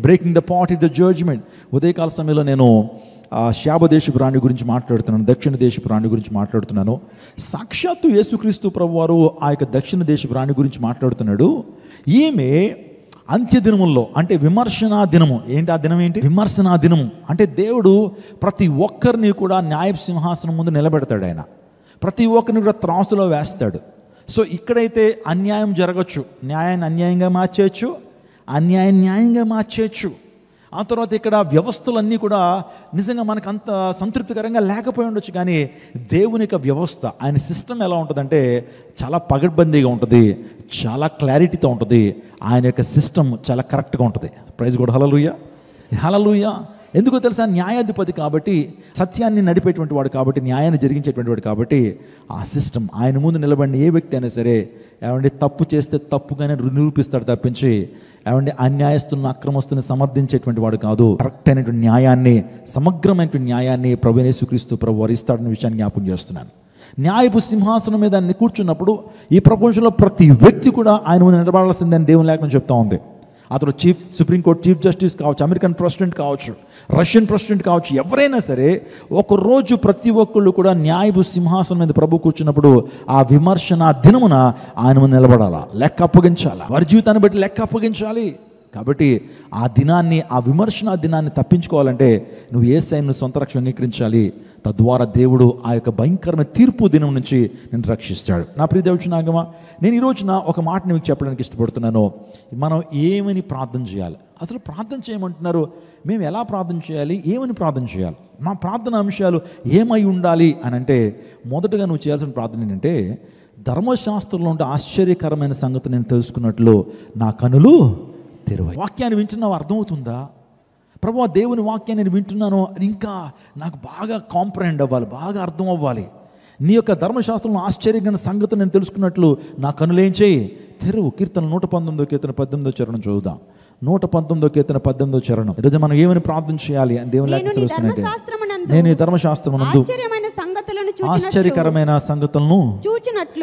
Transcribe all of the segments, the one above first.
Breaking the pot is the judgement. ఉదయకాల సమయంలో నేను శాబదేశపు రాణి గురించి మాట్లాడుతున్నాను, దక్షిణ దేశపు రాణి గురించి మాట్లాడుతున్నాను. సాక్షాత్తు యేసుక్రీస్తు ప్రభువారు ఆ యొక్క దక్షిణ దేశపు రాణి గురించి మాట్లాడుతున్నాడు. ఈమె అంత్య దినముల్లో, అంటే విమర్శనా దినము. ఏంటి ఆ దినం? ఏంటి? విమర్శనా దినము. అంటే దేవుడు ప్రతి ఒక్కరిని కూడా న్యాయ సింహాసనం ముందు నిలబెడతాడు. ఆయన ప్రతి ఒక్కరిని కూడా త్రాసులో వేస్తాడు. సో ఇక్కడైతే అన్యాయం జరగచ్చు, న్యాయాన్ని అన్యాయంగా మార్చేయచ్చు, అన్యాయం న్యాయంగా మార్చేయచ్చు. ఆ తర్వాత ఇక్కడ వ్యవస్థలన్నీ కూడా నిజంగా మనకు అంత సంతృప్తికరంగా లేకపోయి ఉండొచ్చు, కానీ దేవుని యొక్క వ్యవస్థ, ఆయన సిస్టమ్ ఎలా ఉంటుందంటే చాలా పగడ్బందీగా ఉంటుంది, చాలా క్లారిటీతో ఉంటుంది. ఆయన యొక్క సిస్టమ్ చాలా కరెక్ట్గా ఉంటుంది. ప్రైజ్ కూడా హల్లెలూయా, హల్లెలూయా. ఎందుకో తెలుసా? న్యాయాధిపతి కాబట్టి, సత్యాన్ని నడిపేటువంటి వాడు కాబట్టి, న్యాయాన్ని జరిగించేటువంటి వాడు కాబట్టి, ఆ సిస్టమ్ ఆయన ముందు నిలబడిన ఏ వ్యక్తి అయినా సరే ఏమంటే తప్పు చేస్తే తప్పుగానే నిరూపిస్తాడు తప్పించి ఏమంటే అన్యాయస్తున్న అక్రమస్తుని సమర్థించేటువంటి వాడు కాదు. కరెక్ట్ అయినటువంటి న్యాయాన్ని, సమగ్రమైనటువంటి న్యాయాన్ని ప్రభు యేసుక్రీస్తు ప్రభు వారు ఇస్తాడన్న విషయాన్ని జ్ఞాపకం చేస్తున్నాను. న్యాయపు సింహాసనం మీద ఆయన కూర్చున్నప్పుడు ఈ ప్రపంచంలో ప్రతి వ్యక్తి కూడా ఆయన ముందు నిలబడాల్సిందని దేవుని లేఖనం చెప్తా ఉంది. అతను సుప్రీంకోర్టు చీఫ్ జస్టిస్ కావచ్చు, అమెరికన్ ప్రెసిడెంట్ కావచ్చు, రష్యన్ ప్రెసిడెంట్ కావచ్చు, ఎవరైనా సరే ఒకరోజు ప్రతి ఒక్కళ్ళు కూడా న్యాయపు సింహాసనం మీద ప్రభు కూర్చున్నప్పుడు ఆ విమర్శన దినమున ఆయన ముందు నిలబడాలా, లెక్క అప్పగించాలా, వారి జీవితాన్ని బట్టి లెక్క అప్పగించాలి. కాబట్టి ఆ దినాన్ని, ఆ విమర్శన దినాన్ని తప్పించుకోవాలంటే నువ్వు యేసయ్యను సొంత రక్షణ అంగీకరించాలి. తద్వారా దేవుడు ఆ యొక్క భయంకరమైన తీర్పు దినం నుంచి నేను రక్షిస్తాడు. నా ప్రియ దేవుచున్నాగమా, నేను ఈ రోజున ఒక మాటని మీకు చెప్పడానికి ఇష్టపడుతున్నాను. మనం ఏమని ప్రార్థన చేయాలి? అసలు ప్రార్థన చేయమంటున్నారు, మేము ఎలా ప్రార్థన చేయాలి, ఏమని ప్రార్థన చేయాలి, మా ప్రార్థన అంశాలు ఏమై ఉండాలి అని అంటే, మొదటగా నువ్వు చేయాల్సిన ప్రార్థన ఏంటంటే, ధర్మశాస్త్రంలో ఉంటే ఆశ్చర్యకరమైన సంగతి నేను తెలుసుకున్నట్లు నా కనులు తెరవాయి. వాక్యాన్ని వింటున్నావు, అర్థమవుతుందా? ప్రభువా, దేవుని వాక్యాన్ని నేను వింటున్నాను, అది ఇంకా నాకు బాగా కాంప్రహెండ్ అవ్వాలి, బాగా అర్థం అవ్వాలి. నీ యొక్క ధర్మశాస్త్రంలో ఆశ్చర్యకరమైన సంగతి నేను తెలుసుకున్నట్లు నా కనులేం చేయి, తెరువు. కీర్తన 119 కీర్తన 18 చరణం చదువుదాం. 119 కీర్తన 18 చరణం. ఈరోజు మనం ఏమని ప్రార్థన చేయాలి అని దేవుని లేఖనం తెలుసుకున్నట్టే, నేను ఈ ధర్మశాస్త్రమునందు ఆశ్చర్యకరమైన సంగతులను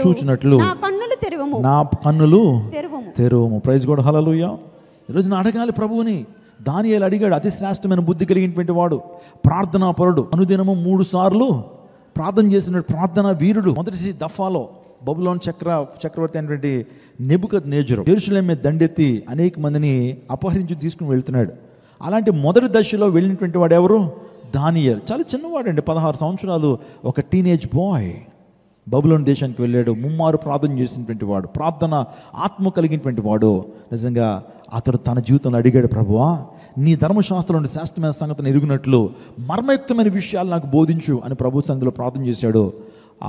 చూచినట్లు నా కన్నులు తెరువుము. ప్రైజ్ గాడ్, హల్లెలూయా. ఈరోజు నా అడగాలి ప్రభువుని. దానియేలు అడిగాడు, అతి శ్రేష్టమైన బుద్ధి కలిగినటువంటి వాడు, ప్రార్థనా పరుడు, అనుదినము 3 సార్లు ప్రార్థన చేసిన ప్రార్థనా వీరుడు. మొదటి దఫాలో బబులోను చక్రవర్తి అయినటువంటి నెబుకద్నెజరు యెరూషలేము మీద దండెత్తి అనేక మందిని అపహరించి తీసుకుని వెళ్తున్నాడు. అలాంటి మొదటి దశలో వెళ్ళినటువంటి వాడు ఎవరు? దానియేలు. చాలా చిన్నవాడండి, 16 సంవత్సరాలు, ఒక టీనేజ్ బాయ్. బబులోను దేశానికి వెళ్ళాడు, ముమ్మారు ప్రార్థన చేసినటువంటి వాడు, ప్రార్థన ఆత్మ కలిగినటువంటి వాడు. నిజంగా అతడు తన జీవితంలో అడిగాడు, ప్రభువా, నీ ధర్మశాస్త్రంలో శ్రేష్టమైన సంగతిని ఎరుగునట్లు మర్మయుక్తమైన విషయాలు నాకు బోధించు అని ప్రభు సన్నిధిలో ప్రార్థన చేశాడు.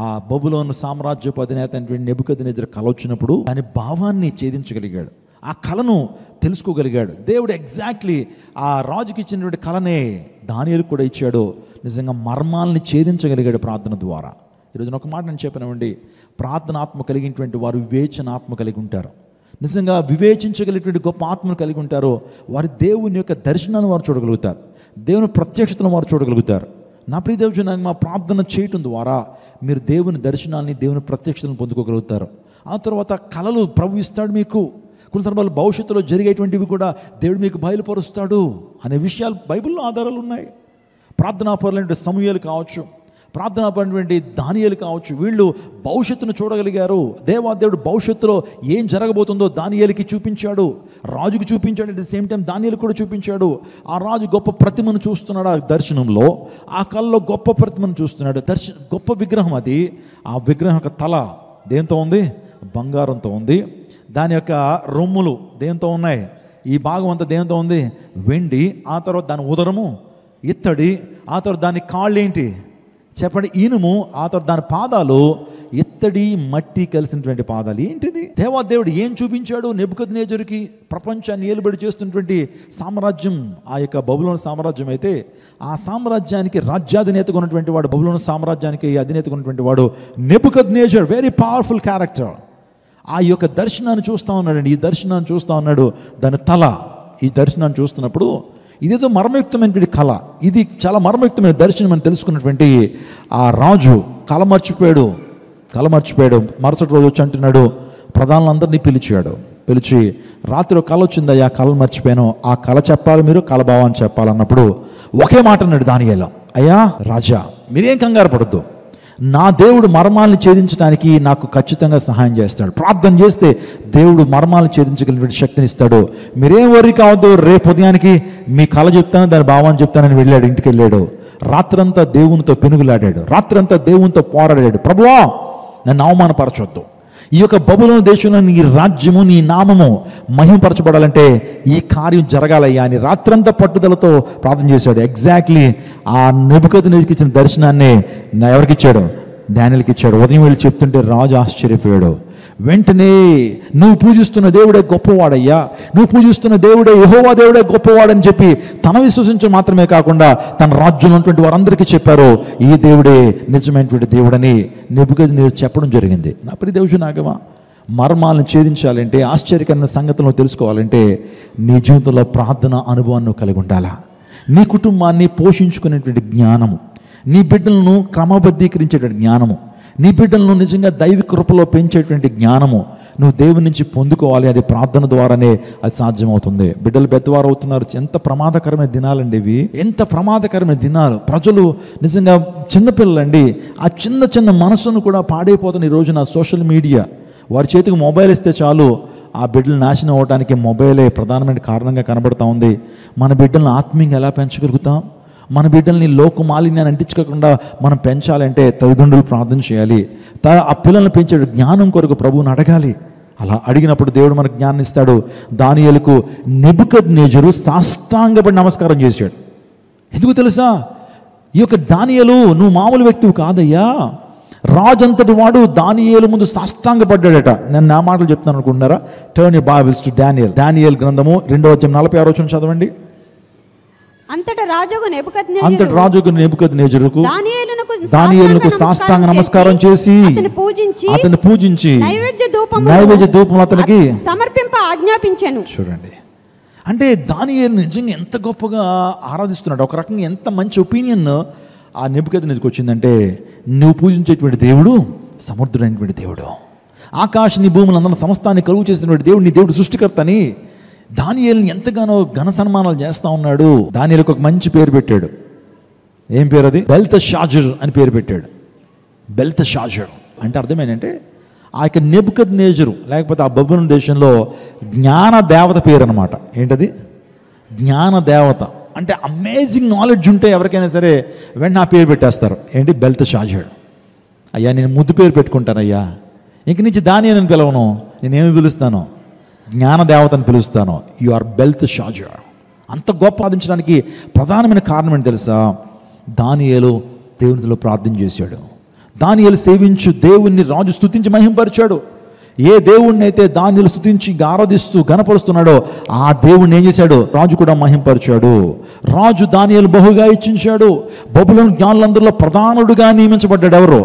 ఆ బబులోను సామ్రాజ్యపు అధినేత అయినటువంటి నెబుకద్నెజరు కల వచ్చినప్పుడు దాని భావాన్ని ఛేదించగలిగాడు, ఆ కళను తెలుసుకోగలిగాడు. దేవుడు ఎగ్జాక్ట్లీ ఆ రాజుకి ఇచ్చినటువంటి కళనే దానియేలుకు కూడా ఇచ్చాడు. నిజంగా మర్మాలని ఛేదించగలిగాడు ప్రార్థన ద్వారా. ఈరోజు ఒక మాట నేను చెప్పినామండి, ప్రార్థన ఆత్మ కలిగినటువంటి వారు వివేచన ఆత్మ కలిగి ఉంటారు. నిజంగా వివేచించగలిగినటువంటి గొప్ప ఆత్మను కలిగి ఉంటారో వారి దేవుని యొక్క దర్శనాన్ని వారు చూడగలుగుతారు, దేవుని ప్రత్యక్షతను వారు చూడగలుగుతారు. నా ప్రియ దేవుని మా ప్రార్థన చేయటం ద్వారా మీరు దేవుని దర్శనాన్ని, దేవుని ప్రత్యక్షతను పొందుకోగలుగుతారు. ఆ తర్వాత కళలు ప్రభు ఇస్తాడు మీకు. కొన్ని సందర్భాలు భవిష్యత్తులో జరిగేటువంటివి కూడా దేవుడు మీకు బయలుపరుస్తాడు అనే విషయాలు బైబిల్లో ఆధారాలు ఉన్నాయి. ప్రార్థనా పరులైన సమూయేలు కావచ్చు, ప్రార్థనా పడినటువంటి దానియేలు కావచ్చు, వీళ్ళు భవిష్యత్తును చూడగలిగారు. దేవాదేవుడు భవిష్యత్తులో ఏం జరగబోతుందో దానియేలుకి చూపించాడు, రాజుకు చూపించాడు. అట్ ద సేమ్ టైం దానియేలు కూడా చూపించాడు. ఆ రాజు గొప్ప ప్రతిమను చూస్తున్నాడు ఆ దర్శనంలో, ఆ కళ్ళలో గొప్ప ప్రతిమను చూస్తున్నాడు. గొప్ప విగ్రహం అది. ఆ విగ్రహం యొక్క తల దేంతో ఉంది? బంగారంతో ఉంది. దాని యొక్క రొమ్ములు దేంతో ఉన్నాయి? ఈ భాగం అంతా దేంతో ఉంది? వెండి. ఆ తర్వాత దాని ఉదరము ఇత్తడి. ఆ తర్వాత దాని కాళ్ళు ఏంటి చెప్పండి? ఇనుము. ఆ తర్వాత దాని పాదాలు ఇత్తడి మట్టి కలిసినటువంటి పాదాలు. ఏంటిది? దేవాదేవుడు ఏం చూపించాడు నెబుకద్నెజరుకి? ప్రపంచాన్ని ఏలుబడి చేస్తున్నటువంటి సామ్రాజ్యం ఆ యొక్క బబులోను సామ్రాజ్యం అయితే, ఆ సామ్రాజ్యానికి రాజ్యాధినేతగా ఉన్నటువంటి వాడు, బబులోను సామ్రాజ్యానికి అధినేతగా ఉన్నటువంటి వాడు నెబుకద్నెజర్. Very powerful character. ఆ యొక్క దర్శనాన్ని చూస్తూ ఉన్నాడండి. ఈ దర్శనాన్ని చూస్తూ ఉన్నాడు, దాని తల. ఈ దర్శనాన్ని చూస్తున్నప్పుడు ఇదేదో మర్మయుక్తమైనటువంటి కళ, ఇది చాలా మర్మయుక్తమైన దర్శనం అని తెలుసుకున్నటువంటి ఆ రాజు కళ మర్చిపోయాడు. మరుసటి రోజు వచ్చి అంటున్నాడు, ప్రధానులందరినీ పిలిచి రాత్రి ఒక కళ వచ్చిందయ్యా, కళ మర్చిపోయాను, ఆ కళ చెప్పాలి, మీరు కళ భావాన్ని చెప్పాలన్నప్పుడు ఒకే మాట అన్నాడు దానియేలు, అయ్యా రాజా మీరేం కంగారు పడద్దు, నా దేవుడు మర్మాలను ఛేదించడానికి నాకు ఖచ్చితంగా సహాయం చేస్తాడు. ప్రార్థన చేస్తే దేవుడు మర్మాలను ఛేదించగలిగిన శక్తిని ఇస్తాడు. మీరేం వర్రీ కావద్దు, రేపు ఉదయానికి మీ కళ చెప్తాను, దాని భావాన్ని చెప్తానని వెళ్ళాడు. ఇంటికి వెళ్ళాడు. రాత్రంతా దేవునితో పెనుగులాడాడు, రాత్రంతా దేవునితో పోరాడాడు. ప్రభువా నన్ను అవమానపరచొద్దు, ఈ యొక్క బబులోను దేశంలో నీ రాజ్యము, నీ నామము మహిమపరచబడాలంటే ఈ కార్యం జరగాలయ్యా అని రాత్రంతా పట్టుదలతో ప్రార్థన చేశాడు. ఎగ్జాక్ట్లీ ఆ నెబుకద్నెజరుకి ఇచ్చిన దర్శనాన్ని ఎవరికి ఇచ్చాడు? దానియేలుకి ఇచ్చాడు. ఉదయం వెళ్ళి చెప్తుంటే రాజు ఆశ్చర్యపోయాడు. వెంటనే నువ్వు పూజిస్తున్న దేవుడే గొప్పవాడయ్యా, నువ్వు పూజిస్తున్న దేవుడే యెహోవా దేవుడే గొప్పవాడని చెప్పి తన విశ్వసించడం మాత్రమే కాకుండా తన రాజ్యంలో ఉన్నటువంటి వారందరికీ చెప్పారు, ఈ దేవుడే నిజమైనటువంటి దేవుడని నెబుకద్నెజరు చెప్పడం జరిగింది. నా ప్రియ దేవుని మర్మాలను ఛేదించాలంటే, ఆశ్చర్యకరమైన సంగతులను తెలుసుకోవాలంటే నీ జీవితంలో ప్రార్థన అనుభవాన్ని కలిగి ఉండాలా. నీ కుటుంబాన్ని పోషించుకునేటువంటి జ్ఞానము, నీ బిడ్డలను క్రమబద్ధీకరించేటువంటి జ్ఞానము, నీ బిడ్డలను నిజంగా దైవ కృపలో పెంచేటువంటి జ్ఞానము నువ్వు దేవుని నుంచి పొందుకోవాలి. అది ప్రార్థన ద్వారానే అది సాధ్యమవుతుంది. బిడ్డలు పెద్దవారు అవుతున్నారు. ఎంత ప్రమాదకరమైన దినాలండి ఇవి, ఎంత ప్రమాదకరమైన దినాలు. ప్రజలు నిజంగా చిన్నపిల్లలండి, ఆ చిన్న చిన్న మనసును కూడా పాడైపోతున్న ఈ రోజున సోషల్ మీడియా. వారి చేతికి మొబైల్ ఇస్తే చాలు, ఆ బిడ్డలు నాశనం అవ్వడానికి మొబైలే ప్రధానమైన కారణంగా కనబడుతూ ఉంది. మన బిడ్డలను ఆత్మీయంగా ఎలా పెంచగలుగుతాం? మన బిడ్డల్ని లోక మాలిన్యాన్ని అంటించుకోకుండా మనం పెంచాలంటే తల్లిదండ్రులు ప్రార్థన చేయాలి. ఆ పిల్లల్ని పెంచే జ్ఞానం కొరకు ప్రభువుని అడగాలి. అలా అడిగినప్పుడు దేవుడు మనకు జ్ఞానం ఇస్తాడు. దానియేలుకు నెబుకద్నెజరు సాష్టాంగపడి నమస్కారం చేశాడు. ఎందుకు తెలుసా? ఈ యొక్క దానియేలు నువ్వు మామూలు వ్యక్తివి కాదయ్యా, రాజంతటి వాడు దానియేలు ముందు సాష్టాంగపడ్డాడట. నేను నా మాటలు చెప్తాను అనుకుంటున్నారా? టర్న్ యువర్ బైబిల్స్ టు దానియేలు గ్రంథము 2వ అధ్యాయం 46వ వచనం చదవండి. అంతటా రాజుకు నెబుకద్నెజరుకు దానియేలుకు సాష్టాంగ నమస్కారం చేసి అతన్ని పూజించి నైవేద్య ధూపం అతనికి సమర్పింప ఆజ్ఞాపించాను. చూడండి, అంటే దానియేలు నిజంగా ఎంత గొప్పగా ఆరాధిస్తున్నాడు. ఒక రకంగా ఎంత మంచి ఒపీనియన్ ఆ నెబుకద్నెజరుకు వచ్చిందంటే, నువ్వు పూజించేటువంటి దేవుడు సమర్థుడైనటువంటి దేవుడు, ఆకాశాన్ని భూములు అందరూ సమస్తాన్ని కలుగు చేసినటువంటి దేవుడు, నీ దేవుడు సృష్టికర్త అని దానియేలుని ఎంతగానో ఘన సన్మానాలు చేస్తూ ఉన్నాడు. దానియేలుకు ఒక మంచి పేరు పెట్టాడు. ఏం పేరు అది? బెల్తెషాజర్ అని పేరు పెట్టాడు. బెల్తెషాజర్ అంటే అర్థం ఏంటంటే, ఆ యొక్క నెబుకద్నెజరు లేకపోతే ఆ బబులోను దేశంలో జ్ఞాన దేవత పేరు అనమాట. ఏంటది? జ్ఞాన దేవత. అంటే అమేజింగ్ నాలెడ్జ్ ఉంటే ఎవరికైనా సరే వెంటనే ఆ పేరు పెట్టేస్తారు. ఏంటి? బెల్తెషాజర్. అయ్యా నేను ముద్దు పేరు పెట్టుకుంటానయ్యా, ఇంక నుంచి దానియేలుని పిలవను, నేనేమి పిలుస్తాను? జ్ఞానదేవతను పిలుస్తాను. You are Belteshazzar. అంత గొప్ప సాధించడానికి ప్రధానమైన కారణం ఏంటి తెలుసా? దానియేలు దేవునితో ప్రార్థన చేశాడు. దానియేలు సేవించు దేవుణ్ణి రాజు స్తుతించి మహింపరిచాడు. ఏ దేవుణ్ణి అయితే దానియేలు స్తుతించి ఆరాధిస్తూ గణపరుస్తున్నాడో ఆ దేవుణ్ణి ఏం చేశాడు? రాజు కూడా మహింపరిచాడు. రాజు దానియేలు బహుగా ఇచ్చించాడు. బబులోను జ్ఞానులందరిలో ప్రధానుడుగా నియమించబడ్డాడు. ఎవరు?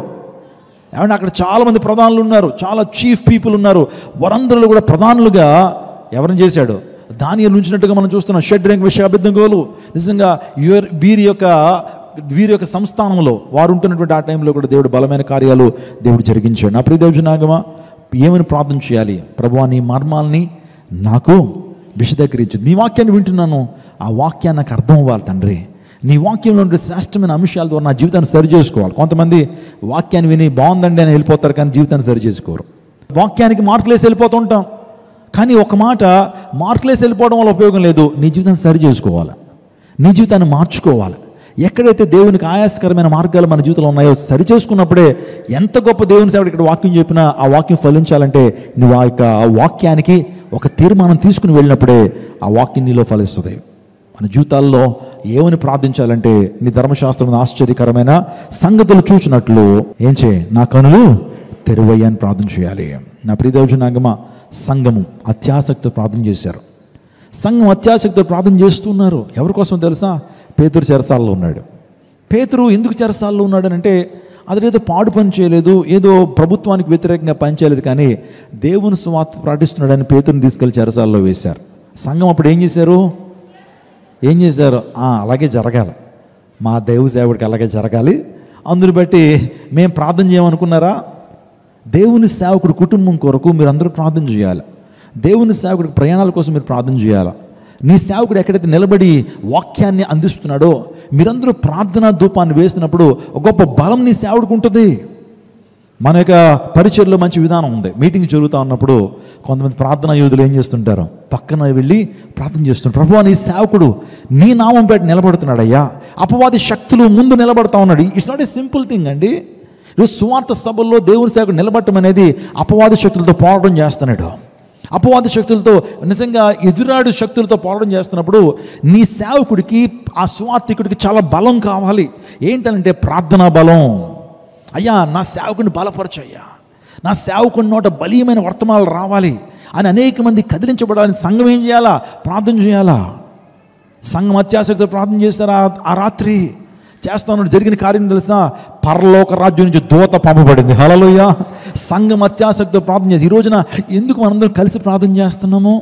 ఏమంటే అక్కడ చాలామంది ప్రధానులు ఉన్నారు, చాలా చీఫ్ పీపుల్ ఉన్నారు. వారందరిలో కూడా ప్రధానులుగా ఎవరిని చేశాడు? దానియేలు ఉంచినట్టుగా మనం చూస్తున్నాం. షడ్రంగ్, మిషాక్, అబేద్నెగోలు నిజంగా వీరి యొక్క సంస్థానంలో వారు ఉంటున్నటువంటి ఆ టైంలో కూడా దేవుడు బలమైన కార్యాలు దేవుడు జరిగించాడు. నా ప్రియ దేవుజనాగమా, ఏమని ప్రార్థన చేయాలి? ప్రభువా నీ మర్మాల్ని నాకు విశదీకరించు. నీ వాక్యాన్ని వింటున్నాను, ఆ వాక్యాన్ని నాకు అర్థం అవ్వాలి తండ్రి. నీ వాక్యంలో ఉండే శ్రేష్టమైన అంశాల ద్వారా నా జీవితాన్ని సరి చేసుకోవాలి. కొంతమంది వాక్యాన్ని విని బాగుందండి అని వెళ్ళిపోతారు, కానీ జీవితాన్ని సరి చేసుకోరు. వాక్యానికి మార్కులేసి వెళ్ళిపోతూ ఉంటాం, కానీ ఒక మాట మార్కులేసి వెళ్ళిపోవడం వల్ల ఉపయోగం లేదు. నీ జీవితాన్ని సరి చేసుకోవాలి, నీ జీవితాన్ని మార్చుకోవాలి. ఎక్కడైతే దేవునికి ఆయాసకరమైన మార్గాలు మన జీవితంలో ఉన్నాయో సరి చేసుకున్నప్పుడే ఎంత గొప్ప దేవుని సేవకుడు ఇక్కడ వాక్యం చెప్పినా ఆ వాక్యం ఫలించాలంటే నువ్వు ఆ యొక్క వాక్యానికి ఒక తీర్మానం తీసుకుని వెళ్ళినప్పుడే ఆ వాక్యం నీలో ఫలిస్తుంది. మన జీవితాల్లో ఏమని ప్రార్థించాలంటే, నీ ధర్మశాస్త్రం ఆశ్చర్యకరమైన సంగతులు చూచినట్లు ఏం చేయి, నా కనులు తెరువయ్యని ప్రార్థన చేయాలి. నా ప్రియదేవజనాగమ, సంఘము అత్యాసక్తితో ప్రార్థన చేశారు. సంఘం అత్యాసక్తితో ప్రార్థన చేస్తున్నారు. ఎవరి కోసం తెలుసా? పేతురు చెరసాలలో ఉన్నాడు. పేతురు ఎందుకు చెరసాలలో ఉన్నాడనంటే, అదేదో పాడు పని చేయలేదు, ఏదో ప్రభుత్వానికి వ్యతిరేకంగా పనిచేయలేదు, కానీ దేవుని సువార్త ప్రకటిస్తున్నాడని పేతురుని తీసుకెళ్లి చెరసాలలో వేశారు. సంఘం అప్పుడు ఏం చేశారు? అలాగే జరగాలి, మా దైవ సేవకుడికి అలాగే జరగాలి, అందుని బట్టి మేము ప్రార్థన చేయమనుకున్నారా? దేవుని సేవకుడు కుటుంబం కొరకు మీరు అందరూ ప్రార్థన చేయాలి. దేవుని సేవకుడికి ప్రయాణాల కోసం మీరు ప్రార్థన చేయాలా. నీ సేవకుడు ఎక్కడైతే నిలబడి వాక్యాన్ని అందిస్తున్నాడో మీరందరూ ప్రార్థనా ధూపాన్ని వేసినప్పుడు ఒక గొప్ప బలం నీ సేవకుడికి ఉంటుంది. మన యొక్క పరిచర్లో మంచి విధానం ఉంది. మీటింగ్ జరుగుతూ ఉన్నప్పుడు కొంతమంది ప్రార్థనా యోధులు ఏం చేస్తుంటారు, పక్కన వెళ్ళి ప్రార్థన చేస్తుంటారు, ప్రభువా నీ సేవకుడు నీ నామం పెట్టి నిలబడుతున్నాడు అయ్యా, అపవాది శక్తులు ముందు నిలబడతా ఉన్నాడు. It's not a simple thing అండి. ఈరోజు సువార్త సభల్లో దేవుని సేవకుడు నిలబడటం అనేది అపవాది శక్తులతో పోరాటం చేస్తున్నాడు. అపవాది శక్తులతో నిజంగా ఎదురాడు శక్తులతో పోరాటం చేస్తున్నప్పుడు నీ సేవకుడికి, ఆ సువార్థికుడికి చాలా బలం కావాలి. ఏంటంటే ప్రార్థనా బలం. అయ్యా నా సేవకుని బలపరచయ్యా, నా సేవకుని నోట బలీయమైన వర్తమానాలు రావాలి అని అనేక మంది కదిలించబడాలని సంఘం ఏం చేయాలా, ప్రార్థన చేయాలా. సంఘం అత్యాసక్తితో ప్రార్థన చేశారు. ఆ రాత్రి చేస్తా ఉన్నాడు. జరిగిన కార్యం తెలుసా, పరలోక రాజ్యం నుంచి దూత పంపబడింది. హల్లెలూయా. సంఘం అత్యాసక్తితో ప్రార్థన చేసి, ఈ రోజున ఎందుకు మనందరం కలిసి ప్రార్థన చేస్తున్నాము,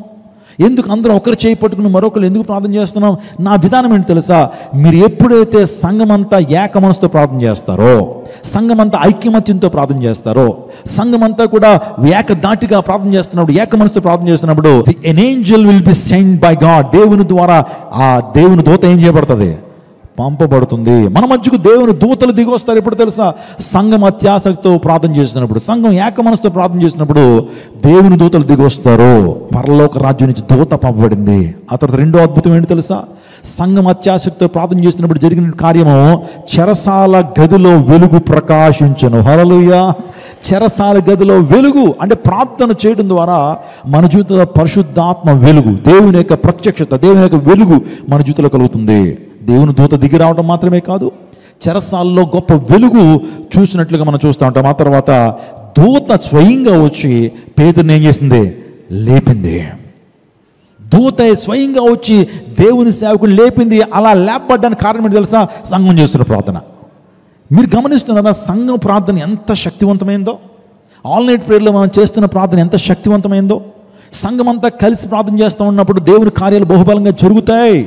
ఎందుకు అందరూ ఒకరు చేయి పట్టుకుని మరొకరు ఎందుకు ప్రార్థన చేస్తున్నాం? నా విధానం ఏంటి తెలుసా, మీరు ఎప్పుడైతే సంఘమంతా ఏక మనసుతో ప్రార్థన చేస్తారో, సంఘమంతా ఐక్యమత్యంతో ప్రార్థన చేస్తారో, సంఘమంతా కూడా ఏకదాటిగా ప్రార్థన చేస్తున్నప్పుడు, ఏక మనసుతో ప్రార్థన చేస్తున్నప్పుడు an angel will be sent by God. దేవుని ద్వారా ఆ దేవుని దూత ఏం చేయబడుతుంది, పంపబడుతుంది. మన మధ్యకు దేవుని దూతలు దిగి వస్తారు. ఎప్పుడు తెలుసా, సంఘం అత్యాసక్తితో ప్రార్థన చేసినప్పుడు, సంఘం ఏక మనసుతో ప్రార్థన చేసినప్పుడు దేవుని దూతలు దిగి వస్తారు. పరలోక రాజ్యం నుంచి దూత పంపబడింది. ఆ తర్వాత రెండో అద్భుతం ఏంటి తెలుసా, సంఘం అత్యాసక్తితో ప్రార్థన చేసినప్పుడు జరిగిన కార్యము, చెరసాల గదిలో వెలుగు ప్రకాశించెను. హల్లెలూయా. చెరసాల గదిలో వెలుగు అంటే ప్రార్థన చేయడం ద్వారా మన జీవితంలో పరిశుద్ధాత్మ వెలుగు, దేవుని యొక్క ప్రత్యక్షత, దేవుని యొక్క వెలుగు మన జీవితంలో కలుగుతుంది. దేవుని దూత దిగి రావడం మాత్రమే కాదు, చెరసాల్లో గొప్ప వెలుగు చూసినట్లుగా మనం చూస్తూ ఉంటాం. ఆ తర్వాత దూత స్వయంగా వచ్చి పేతురుని ఏం చేసింది, లేపింది. దూత స్వయంగా వచ్చి దేవుని సేవకుడు లేపింది. అలా లేపబడ్డానికి కారణం ఏంటి తెలుసా, సంఘం చేస్తున్న ప్రార్థన. మీరు గమనిస్తున్నారా సంఘం ప్రార్థన ఎంత శక్తివంతమైందో? ఆల్ నైట్ ప్రేయర్లో మనం చేస్తున్న ప్రార్థన ఎంత శక్తివంతమైందో? సంఘం అంతా కలిసి ప్రార్థన చేస్తూ ఉన్నప్పుడు దేవుని కార్యాలు బహుబలంగా జరుగుతాయి.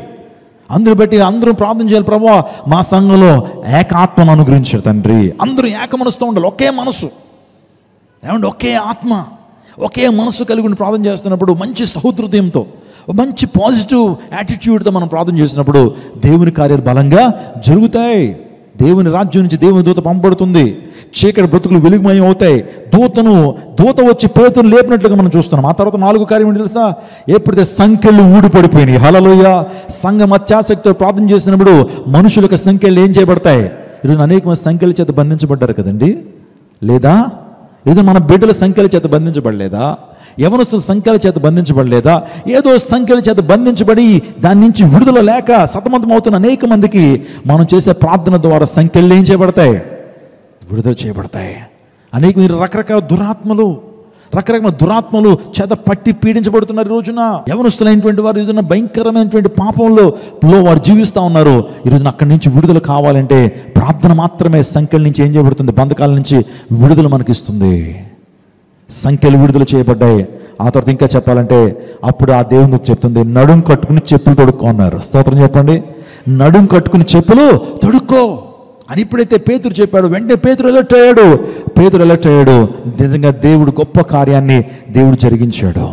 అందరూ బట్టి అందరూ ప్రార్థన చేయాలి, ప్రభువా మా సంఘంలో ఏకాత్మను అనుగ్రహించాడు తండ్రి. అందరూ ఏక మనసుతో ఉండాలి, ఒకే మనసు, ఏమంటే ఒకే ఆత్మ, ఒకే మనసు కలిగి ఉండి ప్రార్థన చేస్తున్నప్పుడు మంచి సహృదయంతో, మంచి పాజిటివ్ యాటిట్యూడ్తో మనం ప్రార్థన చేసినప్పుడు దేవుని కార్యాలు బలంగా జరుగుతాయి. దేవుని రాజ్యం నుంచి దేవుని దూత పంపబడుతుంది. చీకటి బ్రతుకులు వెలుగుమయం అవుతాయి. దూత వచ్చి పేతురుని లేపినట్లుగా మనం చూస్తున్నాం. ఆ తర్వాత నాలుగో కార్యం ఏంటి తెలుసా, ఎప్పుడైతే సంఖ్యలు ఊడిపడిపోయినాయి. హల్లెలూయా. సంఘం అత్యాసక్తితో ప్రార్థన చేసినప్పుడు మనుషుల యొక్క సంఖ్యలు ఏం చేయబడతాయి? ఈరోజు అనేక మంది సంఖ్యల చేత బంధించబడ్డారు కదండి. లేదా ఏదో మన బిడ్డల సంఖ్యల చేత బంధించబడలేదా? యవనస్తుల సంఖ్యల చేత బంధించబడలేదా? ఏదో సంఖ్యల చేత బంధించబడి దాని నుంచి విడుదల లేక సతమతం అవుతున్న అనేక మందికి మనం చేసే ప్రార్థన ద్వారా సంఖ్యలు ఏం చేయబడతాయి? విడుదల చేయబడతాయి. అనేక మీరు రకరకాల దురాత్మలు చేత పట్టి పీడించబడుతున్నారు. ఈ రోజున యవనస్తులైనటువంటి వారు ఏదైనా భయంకరమైనటువంటి పాపంలో వారు జీవిస్తూ ఉన్నారు. ఈరోజున అక్కడి నుంచి విడుదల కావాలంటే ప్రార్థన మాత్రమే సంఖ్యల నుంచి ఏం చేయబడుతుంది, బంధకాల నుంచి విడుదల మనకిస్తుంది. సంఖ్యలు విడుదల చేయబడ్డాయి. ఆ తర్వాత ఇంకా చెప్పాలంటే అప్పుడు ఆ దేవుని చెప్తుంది, నడుం కట్టుకుని చెప్పులు తొడుక్కో అన్నారు. స్తోత్రం చెప్పండి. నడుం కట్టుకుని చెప్పులు తొడుక్కో అని ఎప్పుడైతే పేతురు చెప్పాడు, వెంటనే పేతురు ఎలర్ట్ అయ్యాడు. నిజంగా దేవుడు గొప్ప కార్యాన్ని దేవుడు జరిగించాడు.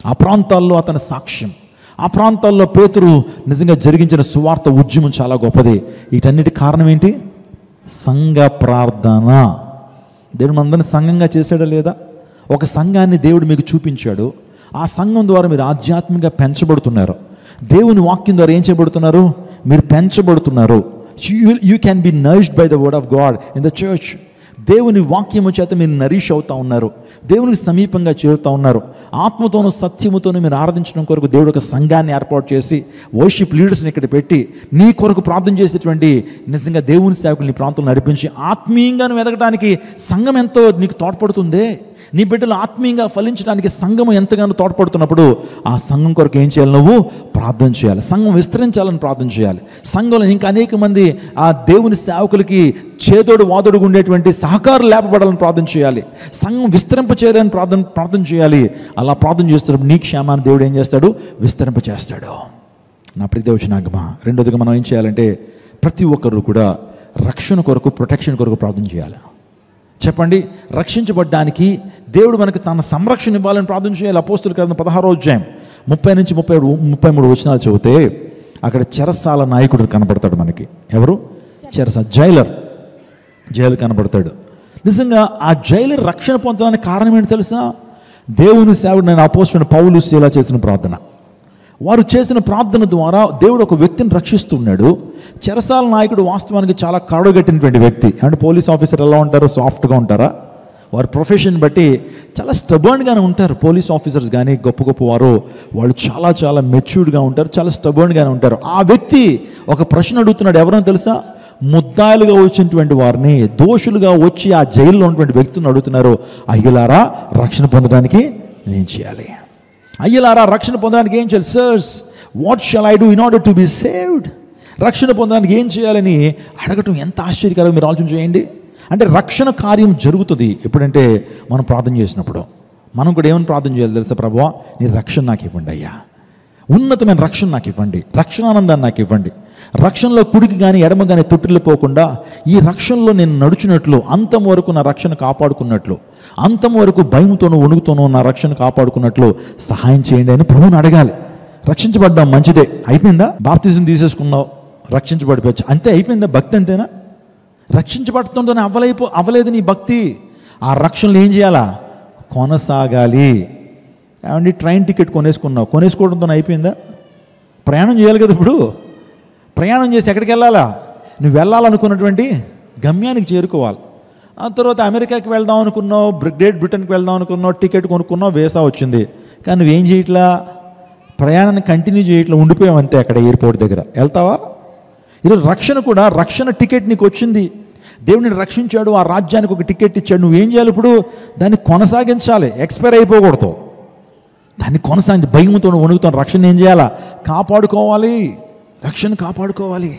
ఆ ప్రాంతాల్లో అతని సాక్ష్యం, ఆ ప్రాంతాల్లో పేతురు నిజంగా జరిగించిన సువార్త ఉద్యమం చాలా గొప్పది. వీటన్నిటి కారణం ఏంటి? సంఘ ప్రార్థన. దేవుడు మనందరినీ సంఘంగా చేశాడా లేదా? ఒక సంఘాన్ని దేవుడు మీకు చూపించాడు. ఆ సంఘం ద్వారా మీరు ఆధ్యాత్మికంగా పెంచబడుతున్నారు. దేవుని వాక్యం ద్వారా ఏం చేయబడుతున్నారు? మీరు పెంచబడుతున్నారు. You can be nourished by the word of God in the church. దేవుని వాక్యము చేత మీరు నరిష్ అవుతా ఉన్నారు, దేవునికి సమీపంగా చేరుతూ ఉన్నారు. ఆత్మతోనూ సత్యముతోనూ మీరు ఆరాధించడం కొరకు దేవుడు ఒక సంఘాన్ని ఏర్పాటు చేసి వర్షిప్ లీడర్స్ని ఇక్కడ పెట్టి నీ కొరకు ప్రార్థన చేసేటువంటి నిజంగా దేవుని సేవకులు నీ ప్రాంతంలో నడిపించి ఆత్మీయంగా నువ్వు ఎదగడానికి సంఘం ఎంతో నీకు తోడ్పడుతుంది. నీ బిడ్డలు ఆత్మీయంగా ఫలించడానికి సంఘము ఎంతగానో తోడ్పడుతున్నప్పుడు ఆ సంఘం కొరకు ఏం చేయాలి? నువ్వు ప్రార్థన చేయాలి. సంఘం విస్తరించాలని ప్రార్థన చేయాలి. సంఘంలో ఇంకా అనేక మంది ఆ దేవుని సేవకులకి చేదోడు వాదోడుగా ఉండేటువంటి సహకారం లేపబడాలని ప్రార్థన చేయాలి. సంఘం విస్తరింప చేయాలని ప్రార్థన చేయాలి. అలా ప్రార్థన చేస్తున్నప్పుడు నీ క్షేమాన్ని దేవుడు ఏం చేస్తాడు? విస్తరింప చేస్తాడు. నా ప్రియదేవచనాగమా, రెండోదిగా మనం ఏం చేయాలంటే ప్రతి ఒక్కరు కూడా రక్షణ కొరకు, ప్రొటెక్షన్ కొరకు ప్రార్థన చేయాలి. చెప్పండి, రక్షించబడ్డానికి దేవుడు మనకి తన సంరక్షణ ఇవ్వాలని ప్రార్థన చేయాలి. అపోస్తుల కార్యం 16వ అధ్యాయం 30 నుంచి 33 వచనాలు చదివితే అక్కడ చెరసాల నాయకుడు కనబడతాడు మనకి. ఎవరు? జైలర్ కనబడతాడు. నిజంగా ఆ జైలర్ రక్షణ పొందడానికి కారణం ఏంటి తెలుసా? దేవుని సేవకుడు నేను అపోస్తలుడైన పౌలు శీల చేసిన ప్రార్థన. వారు చేసిన ప్రార్థన ద్వారా దేవుడు ఒక వ్యక్తిని రక్షిస్తున్నాడు. చెరసాల నాయకుడు వాస్తవానికి చాలా కరడుగట్టినటువంటి వ్యక్తి. అంటే పోలీస్ ఆఫీసర్ ఎలా ఉంటారు? సాఫ్ట్గా ఉంటారా? వారి ప్రొఫెషన్ బట్టి చాలా స్టబర్న్గానే ఉంటారు. పోలీస్ ఆఫీసర్స్ కానీ గొప్ప వారు వాళ్ళు చాలా చాలా మెచ్యూర్డ్గా ఉంటారు, చాలా స్టబర్న్గానే ఉంటారు. ఆ వ్యక్తి ఒక ప్రశ్న అడుగుతున్నాడు. ఎవరైనా తెలుసా? ముద్దాయిలుగా వచ్చినటువంటి వారిని, దోషులుగా వచ్చి ఆ జైల్లో ఉన్నటువంటి వ్యక్తులను అడుగుతున్నారు, అయ్యలారా రక్షణ పొందడానికి ఏం చేయాలి? అయ్యలారా రక్షణ పొందడానికి ఏం చేయాలి? Sirs, what shall I do in order to be saved? రక్షణ పొందడానికి ఏం చేయాలని అడగటం ఎంత ఆశ్చర్యకరం. మీరు ఆలోచన చేయండి. అంటే రక్షణ కార్యం జరుగుతుంది ఎప్పుడంటే మనం ప్రార్థన చేసినప్పుడు. మనం కూడా ఏమని ప్రార్థన చేయాలి తెలుసా? ప్రభువా నీ రక్షణ నాకు ఇవ్వండి అయ్యా, ఉన్నతమైన రక్షణ నాకు ఇవ్వండి, రక్షణానందాన్ని నాకు ఇవ్వండి. రక్షణలో కుడికి కానీ ఎడమ కానీ తొట్టిల్లిపోకుండా ఈ రక్షణలో నేను నడుచున్నట్లు, అంతం వరకు నా రక్షణ కాపాడుకున్నట్లు, అంతం వరకు భయంతోనూ వణుకుతోనూ నా రక్షణ కాపాడుకున్నట్లు సహాయం చేయండి అని ప్రభువుని అడగాలి. రక్షించబడ్డాం, మంచిదే, అయిపోయిందా? బాప్తిజం తీసేసుకున్నావు, రక్షించబడిపోవచ్చు, అంతే అయిపోయిందా? భక్తి అంతేనా? రక్షించబడుతుంటేనే అవ్వలేదు నీ భక్తి. ఆ రక్షణలు ఏం చేయాలా? కొనసాగాలి. ఏమండి, ట్రైన్ టికెట్ కొనేసుకోవడంతో అయిపోయిందా? ప్రయాణం చేయాలి కదా. ఇప్పుడు ప్రయాణం చేసి ఎక్కడికి వెళ్ళాలా? నువ్వు వెళ్ళాలనుకున్నటువంటి గమ్యానికి చేరుకోవాలి. ఆ తర్వాత అమెరికాకి వెళ్దాం అనుకున్నావు, గ్రేట్ బ్రిటన్కి వెళ్దాం అనుకున్నావు, టికెట్ కొనుక్కున్నావు, వీసా వచ్చింది, కానీ నువ్వేం చేయట్లా? ప్రయాణాన్ని కంటిన్యూ చేయట్లా, ఉండిపోయావు అంతే అక్కడ ఎయిర్పోర్ట్ దగ్గర. వెళ్తావా? ఈరోజు రక్షణ కూడా, రక్షణ టికెట్ నీకు వచ్చింది, దేవుడిని రక్షించాడు, ఆ రాజ్యానికి ఒక టికెట్ ఇచ్చాడు. నువ్వేం చేయాలి? ఇప్పుడు దాన్ని కొనసాగించాలి, ఎక్స్పైర్ అయిపోకూడదు. దాన్ని కొనసాగించి భయంతో వణుకుతాను. రక్షణ ఏం చేయాలా? కాపాడుకోవాలి. రక్షణ కాపాడుకోవాలి.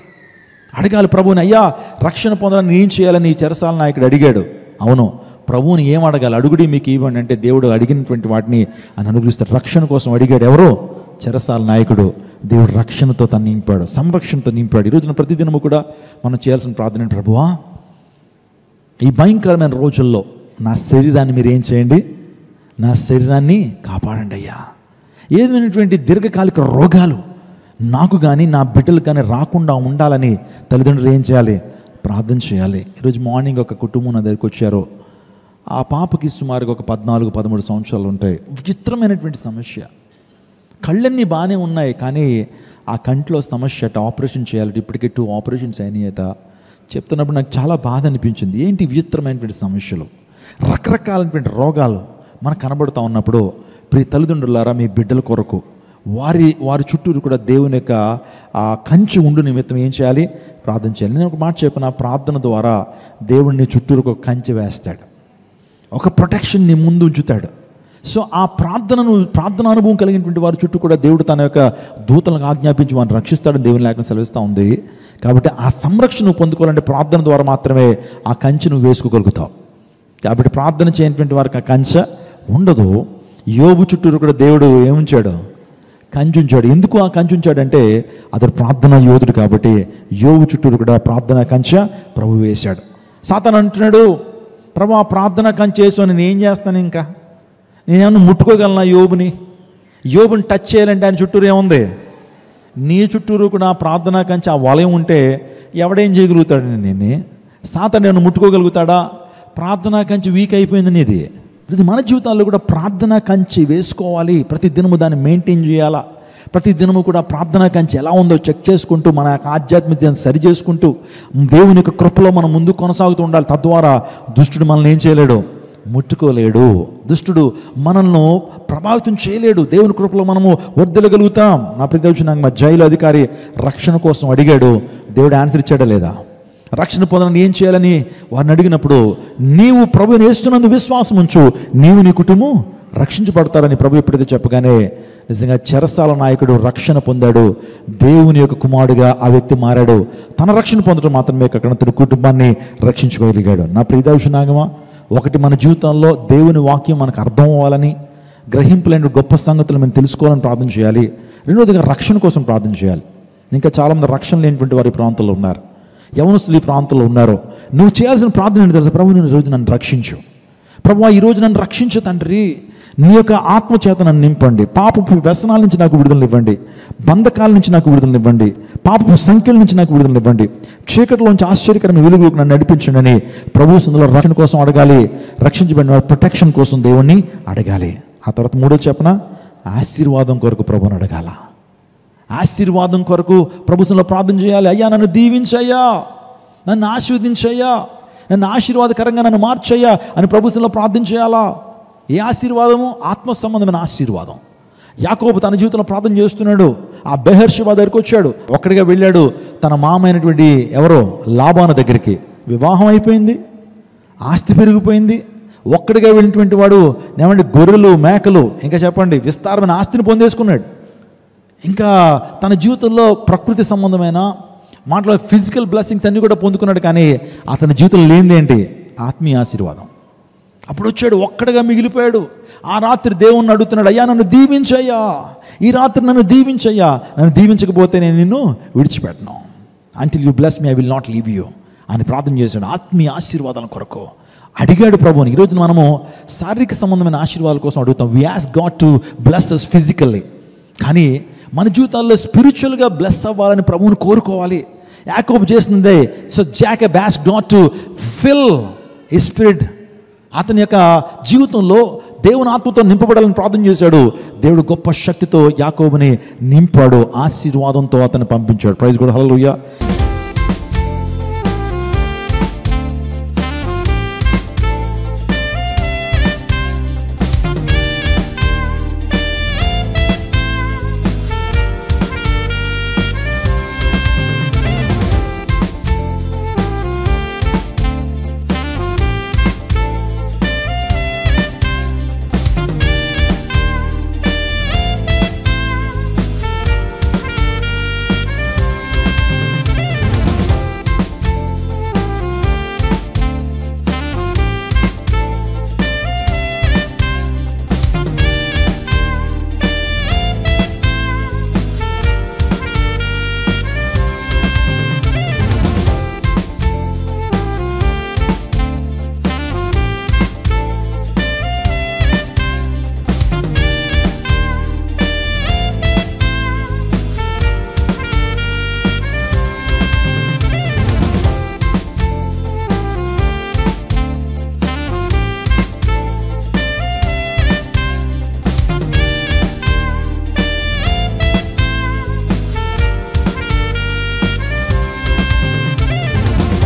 అడగాలి ప్రభువుని, అయ్యా రక్షణ పొందడానికి ఏం చేయాలని చెరసాల నాయకుడు అడిగాడు. అవును, ప్రభువుని ఏం అడగాలి? అడుగుడి మీకు ఇవ్వండి అంటే దేవుడు అడిగినటువంటి వాటిని అని అనుగ్రహిస్తాడు. రక్షణ కోసం అడిగాడు. ఎవరు? చెరసాల నాయకుడు. దేవుడు రక్షణతో తను నింపాడు, సంరక్షణతో నింపాడు. ఈరోజున ప్రతిదినము కూడా మనం చేయాల్సిన ప్రార్థన, ప్రభువా ఈ భయంకరమైన రోజుల్లో నా శరీరాన్ని మీరు ఏం చేయండి? నా శరీరాన్ని కాపాడండి అయ్యా. ఏదైనటువంటి దీర్ఘకాలిక రోగాలు నాకు కానీ నా బిడ్డలు కానీ రాకుండా ఉండాలని తల్లిదండ్రులు ఏం చేయాలి? ప్రార్థన చేయాలి. ఈరోజు మార్నింగ్ ఒక కుటుంబం నా దగ్గరికి వచ్చారు. ఆ పాపకి సుమారుగా ఒక 14-13 సంవత్సరాలు ఉంటాయి. విచిత్రమైనటువంటి సమస్య. కళ్ళన్నీ బాగానే ఉన్నాయి, కానీ ఆ కంట్లో సమస్య అట. ఆపరేషన్ చేయాలట. ఇప్పటికే 2 ఆపరేషన్స్ అయినాయట. చెప్తున్నప్పుడు నాకు చాలా బాధ అనిపించింది. ఏంటి విచిత్రమైనటువంటి సమస్యలు, రకరకాలైనటువంటి రోగాలు మనకు కనబడుతూ ఉన్నప్పుడు, ప్రియ తల్లిదండ్రులారా మీ బిడ్డల కొరకు వారి చుట్టూరు కూడా దేవుని యొక్క ఆ కంచె ఉండు నిమిత్తం ఏం చేయాలి? ప్రార్థన చేయాలి. నేను ఒక మాట చెప్పిన, ప్రార్థన ద్వారా దేవుడిని చుట్టూరు ఒక కంచె వేస్తాడు, ఒక ప్రొటెక్షన్ నీ ముందు ఉంచుతాడు. సో ఆ ప్రార్థన అనుభవం కలిగినటువంటి వారి చుట్టూ కూడా దేవుడు తన యొక్క దూతలను ఆజ్ఞాపించి వారిని రక్షిస్తాడని దేవుని లేఖనం సెలవిస్తూ ఉంది. కాబట్టి ఆ సంరక్షణ నువ్వు పొందుకోవాలంటే ప్రార్థన ద్వారా మాత్రమే ఆ కంచె నువ్వు వేసుకోగలుగుతావు. కాబట్టి ప్రార్థన చేయనటువంటి వారికి ఆ కంచె ఉండదు. యోబు చుట్టూరు కూడా దేవుడు ఏముంచాడు? కంచె ఉంచాడు. ఎందుకు ఆ కంచె ఉంచాడంటే అతడు ప్రార్థనా యోధుడు కాబట్టి యోబు చుట్టూరు కూడా ప్రార్థనా కంచె ప్రభు వేశాడు. సాతాను అంటున్నాడు, ప్రభు ఆ ప్రార్థనా కంచె వేసుకొని నేను ఏం చేస్తాను? ఇంకా నేనేమన్నా ముట్టుకోగలనా యోబుని టచ్ చేయాలంటే ఆయన చుట్టూరు ఏముంది? నీ చుట్టూరు కూడా ప్రార్థనా కంచె ఆ వలయం ఉంటే ఎవడేం చేయగలుగుతాడు? నేనే సాతాను నేను ముట్టుకోగలుగుతాడా? ప్రార్థనా కంచె వీక్ అయిపోయింది నీది. ఇది మన జీవితాల్లో కూడా ప్రార్థనా కంచె వేసుకోవాలి. ప్రతి దినము దాన్ని మెయింటైన్ చేయాలా. ప్రతి దినము కూడా ప్రార్థనా కంచె ఎలా ఉందో చెక్ చేసుకుంటూ మన యొక్క ఆధ్యాత్మికతను సరి చేసుకుంటూ దేవుని యొక్క కృపలో మనం ముందుకు కొనసాగుతూ ఉండాలి. తద్వారా దుష్టుడు మనల్ని ఏం చేయలేడు? ముట్టుకోలేడు. దుష్టుడు మనల్ని ప్రభావితం చేయలేడు. దేవుని కృపలో మనము వర్ధిల్లగలుగుతాం. నా ప్రతివచన మా జైలు అధికారి రక్షణ కోసం అడిగాడు. దేవుడు ఆన్సర్ ఇచ్చాడా లేదా? రక్షణ పొందడానికి ఏం చేయాలని వారిని అడిగినప్పుడు, నీవు ప్రభువుని యేసునందు విశ్వాసం ఉంచు, నీవు నీ కుటుంబం రక్షించబడతారని ప్రభు ఎప్పుడైతే చెప్పగానే నిజంగా చెరసాల నాయకుడు రక్షణ పొందాడు. దేవుని యొక్క కుమారుడిగా ఆ వ్యక్తి మారాడు. తన రక్షణ పొందడం మాత్రమే కాకుండా తన కుటుంబాన్ని రక్షించుకోగలిగాడు. నా ప్రియదర్శనాగమా, ఒకటి మన జీవితంలో దేవుని వాక్యం మనకు అర్థం అవ్వాలని, గ్రహింపులైన గొప్ప సంగతులు మనం తెలుసుకోవాలని ప్రార్థన చేయాలి. రెండవదిగా రక్షణ కోసం ప్రార్థన చేయాలి. ఇంకా చాలామంది రక్షణ లేనిటువంటి వారి ప్రాంతంలో ఉన్నారు, యవనస్తులు ఈ ప్రాంతంలో ఉన్నారు. నువ్వు చేయాల్సిన ప్రార్థన ఏంటి తెలుసా? ప్రభు నేను ఈరోజు నన్ను రక్షించు. ప్రభువా ఈరోజు నన్ను రక్షించు తండ్రి, నీ యొక్క ఆత్మచేత నన్ను నింపండి, పాపపు వ్యసనాల నుంచి నాకు విడుదలనివ్వండి, బంధకాల నుంచి నాకు విడుదలనివ్వండి, పాపపు సంఖ్యల నుంచి నాకు విడుదలనివ్వండి, చీకటిలోంచి ఆశ్చర్యకరమైన వెలుగులోకి నన్ను నడిపించండి అని ప్రభు సందులో రక్షణ కోసం అడగాలి. రక్షించబడిన వారి ప్రొటెక్షన్ కోసం దేవుణ్ణి అడగాలి. ఆ తర్వాత మూడో చెప్పన ఆశీర్వాదం కొరకు ప్రభుని అడగాల. ఆశీర్వాదం కొరకు ప్రభు సందులో ప్రార్థన చేయాలి. అయ్యా నన్ను దీవించయ్యా, నన్ను ఆశీర్వదించయ్యా, నన్ను ఆశీర్వాదకరంగా నన్ను మార్చయ్యా అని ప్రభు సందులో ప్రార్థన చేయాలా. ఏ ఆశీర్వాదము? ఆత్మ సంబంధమైన ఆశీర్వాదం. యాకోబు తన జీవితంలో ప్రార్థన చేస్తున్నాడు. ఆ బెహర్షెబా దగ్గరికి వచ్చాడు, ఒక్కడిగా వెళ్ళాడు తన మామ అయినటువంటి ఎవరో లాబాను దగ్గరికి. వివాహం అయిపోయింది, ఆస్తి పెరిగిపోయింది. ఒక్కడిగా వెళ్ళినటువంటి వాడు ఏమంటే గొర్రెలు మేకలు ఇంకా చెప్పండి విస్తారమైన ఆస్తిని పొందేసుకున్నాడు. ఇంకా తన జీవితంలో ప్రకృతి సంబంధమైన మాటలో ఫిజికల్ బ్లెస్సింగ్స్ అన్నీ కూడా పొందుకున్నాడు. కానీ అతని జీవితంలో లేనిదేంటి? ఆత్మీయ ఆశీర్వాదం. అప్పుడు వచ్చాడు, ఒక్కడిగా మిగిలిపోయాడు. ఆ రాత్రి దేవుణ్ణి అడుగుతున్నాడు, అయ్యా నన్ను దీవించయ్యా, ఈ రాత్రి నన్ను దీవించయ్యా, నన్ను దీవించకపోతే నేను నిన్ను విడిచిపెట్టను, until you bless me I will not leave you అని ప్రార్థన చేశాడు. ఆత్మీయ ఆశీర్వాదాల కొరకు అడిగాడు ప్రభువుని. ఈరోజు మనము శారీరక సంబంధమైన ఆశీర్వాదాల కోసం అడుగుతాం. We ask God to bless us physically. కానీ మన జీవితాల్లో స్పిరిచువల్గా బ్లెస్ అవ్వాలని ప్రభువుని కోరుకోవాలి. యాకోబు చేసిందే. So Jacob asked God to fill his spirit. అతని యొక్క జీవితంలో దేవుని ఆత్మతో నింపబడాలని ప్రార్థన చేశాడు. దేవుడు గొప్ప శక్తితో యాకోబుని నింపాడు, ఆశీర్వాదంతో అతన్ని పంపించాడు. ప్రైజ్ కూడా హల్లెలూయా.